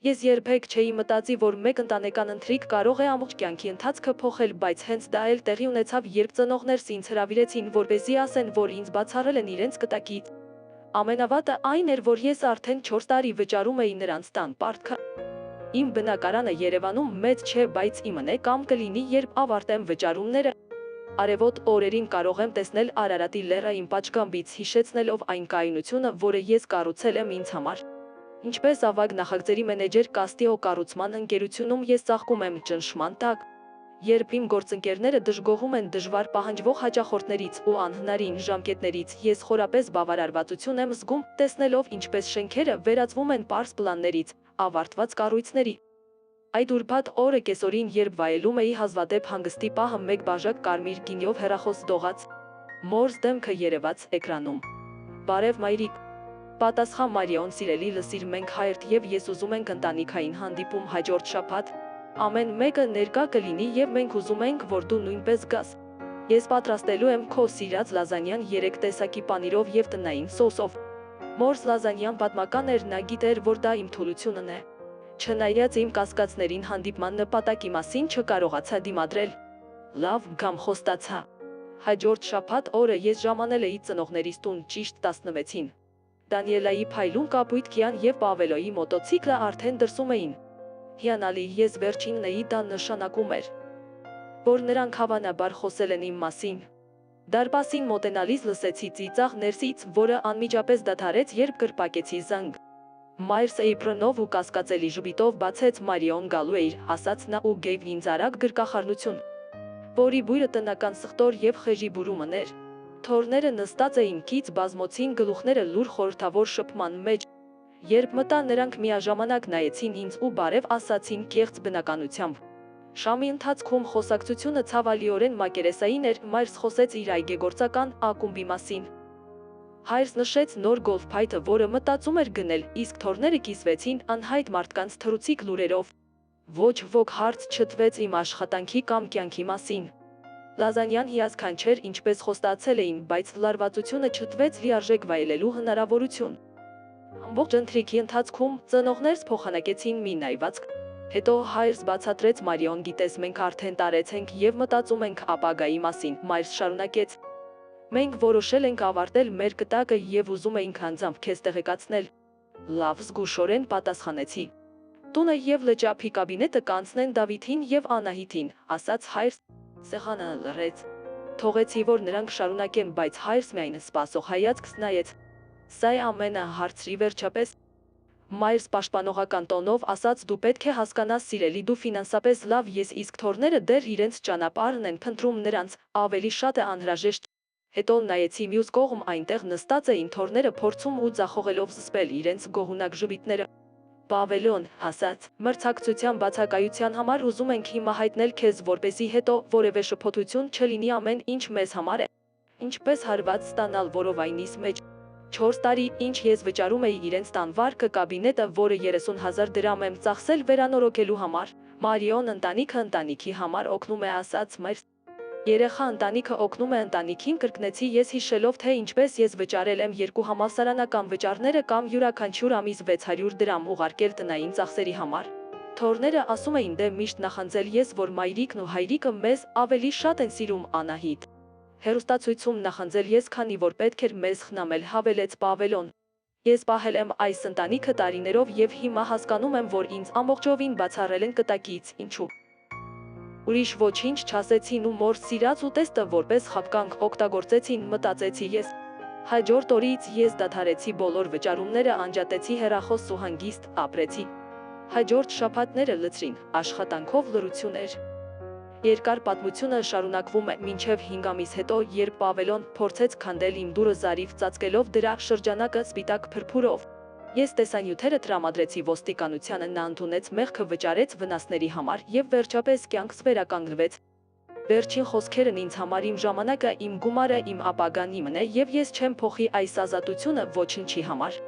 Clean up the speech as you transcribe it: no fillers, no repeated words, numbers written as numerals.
Ես երբեք չէի մտածի, որ մեկ ընտանեկան ընթրիք կարող է ամբողջ կյանքի ընթացքը փոխել, բայց հենց դա էլ տեղի ունեցավ, երբ ծնողներս ինձ հրավիրեցին, որպեսզի ասեն, որ ինձ բացառել են իրենց կտակից։ Ամենավատը այն էր, որ ես արդեն 4 տարի վճարում էի նրանց տան պարտքը։ Իմ բնակարանը Երևանում մեծ չէ, բայց իմն է կամ կլինի, երբ ավարտեմ վճարումները։ Արևոտ օրերին կարող եմ տեսնել Արարատի լեռը իմ պատշգամբից, հիշեցնելով այն կայունությունը, որը ես կառուցել եմ ինձ համար։ Ինչպես ավագ նախագծերի մենեջեր Կաստիո կառուցման ընկերությունում ես ծաղկում եմ ճնշման տակ։ Երբ իմ գործընկերները դժգոհում են դժվար պահանջվող հաճախորդներից ու անհնարին ժամկետներից, ես խորապես բավարարվածություն եմ զգում, տեսնելով ինչպես շենքերը վերածվում են պարզ պլաններից ավարտված կառույցների։ Այդ ուրբաթ օրը կեսօրին, երբ վայելում էի հազվադեպ հանգստի պահը, մեկ բաժակ կարմիր գինիով հեռախոս դողաց մորս դեմքը երևաց էկրանում։ Բարև մայրիկ։ Պատասխան Մարիոն, սիրելի, լսիր, մենք Հայրդ եւ ես ուզում ենք ընտանիքային հանդիպում հաջորդ շաբաթ։ Ամեն մեկը ներկա կլինի եւ մենք ուզում ենք, որ դու նույնպես գաս։ Ես պատրաստելու եմ քո սիրած լազանյան 3 տեսակի պանիրով եւ տնային սոսով։ Մորս լազանյան պատմական էր, նա գիտեր, որ դա իմ թուլությունն է։ Չնայած իմ կասկածներին հանդիպման նպատակի մասին չկարողացա դիմադրել։ Լավ, գամ, խոստացա։ Հաջորդ շաբաթ օրը ես ժամանել էի ծնողներիս տուն ճիշտ 16-ին։ Դանիելայի փայլուն կապույտ Կիան եւ Պավելոյի մոտոցիկլը արդեն դրսում էին։ Հիանալի, ես վերջինն էի, դա նշանակում էր, որ նրանք հավանաբար խոսել են իմ մասին։ Դարպասին մոտենալիս լսեցի ծիծաղ ներսից, որը անմիջապես դադարեց, երբ կրպակեցի զանգ։ Մայրս Էյպրոնով ու կասկածելի ժպիտով բացեց։ Մարիոն գալու էր, ասաց նա ու գեվ ինձ արագ գրկախառնություն, որի բույրը տնական սխտոր եւ խեժի բուրումն էր։ Թորները նստած էին քիծ բազմոցին, գլուխները լուր խորհրդավոր շփման մեջ։ Երբ մտա, նրանք միաժամանակ նայեցին ինձ ու բարև ասացին կեղծ բնականությամբ։ Շամի ընթացքում խոսակցությունը ցավալիորեն մակերեսային էր։ Մայրս խոսեց իր այգեգործական ակումբի մասին։ Հայրս նշեց նոր գոլֆ փայտը, որը մտածում էր գնել, իսկ թորները կիսվեցին անհայտ մարդկանց թռուցիկ լուրերով։ Ոչ ոք հարց չտվեց իմ աշխատանքի կամ կյանքի մասին։ Լազանյան հիասքանչ էր, ինչպես խոստացել էին, բայց լարվածությունը չտվեց լիարժեք վայելելու հնարավորություն։ Ամբողջ ընթրիքի ընթացքում ծնողներս փոխանակեցին մի նայվածք։ Հետո հայրս բացատրեց. Մարիոն, գիտես, մենք արդեն տարեց ենք եւ մտածում ենք ապագայի մասին։ Մայրս շարունակեց. Մենք որոշել ենք ավարտել մեր կտակը եւ ուզում էինք անձամբ քեզ տեղեկացնել։ Լավ, զգուշորեն պատասխանեցի։ Տունը եւ լճափի կաբինետը կանցնեն Դավիթին եւ Անահիտին, ասաց հայրս։ Սեղանը լռեց։ Թողեցի, որ նրանք շարունակեն, բայց հայրս միայն սպասող հայացքս նայեց։ Սա է ամենը, հարցրի վերջապես։ Մայրս պաշտպանողական տոնով ասաց. Դու պետք է հասկանաս, սիրելի, դու ֆինանսապես լավ ես, իսկ թորները դեռ իրենց ճանապարհն են փնտրում, նրանց ավելի շատը անհրաժեշտ։ Հետո նայեցի մյուս կողմ, այնտեղ նստած էին թորները, փորձում ու ձախողելով զսպել իրենց գոհունակ ժպիտները։ Պավելոն ասաց. Մրցակցության բացակայության համար ուզում ենք հիմա հայտնել քեզ, որպեսզի հետո որևէ շփոթություն չլինի, ամեն ինչ մեզ համար է։ Ինչպես հարված ստանալ որովայնիս մեջ։ 4 տարի, ինչ ես վճարում էի իրենց տան վարկը, կաբինետը, որը 30,000 դրամ եմ ծախսել վերանորոգելու համար։ Մարիոն, ընտանիքի համար օգնում է, ասաց մայրս։ Երեխա ընտանիքը օգնում է ընտանիքին, կրկնեցի ես, հիշելով, թե ինչպես ես վճարել եմ 2 համալսարանական վճարները կամ յուրաքանչյուր ամիս 600 դրամ ուղարկել տնային ծախսերի համար։ Թորները ասում էին, դե միշտ նախանձել ես, որ մայրիկն ու հայրիկը մեզ ավելի շատ են սիրում, Անահիտ։ Հեռուստացույցում նախանձել ես, քանի որ պետք էր մեզ խնամել, հավելեց Պավելոն։ Ես պահել եմ այս ընտանիքը տարիներով եւ հիմա հասկանում եմ, որ ինձ ամբողջովին բացառել են կտակից, ինչու։ Ուրիշ ոչինչ չասեցին ու մոր սիրած ուտեստը որպես խաբկանք օգտագործեցին, մտածեցի ես։ Հաջորդ օրից ես դադարեցի բոլոր վճարումները, անջատեցի հեռախոս ու հանգիստ ապրեցի։ Հաջորդ շաբաթները լցրին աշխատանքով լռություններ։ Երկար պատմությունը շարունակվում է մինչև 5 ամիս հետո, երբ Պավելոն փորձեց քանդել իմ դուռը զարիվ ծածկելով դրա շրջանակը սպիտակ փրփուրով։ Ես տեսանյութերը տրամադրեցի ոստիկանությանը, նա ընդունեց մեղքը, վճարեց վնասների համար եւ վերջապես կյանքս վերականգնվեց։ Վերջին խոսքերն ինձ համար իմ ժամանակը, իմ գումարը, իմ ապագան իմն է եւ ես չեմ փոխի այս ազատությունը ոչնչի համար։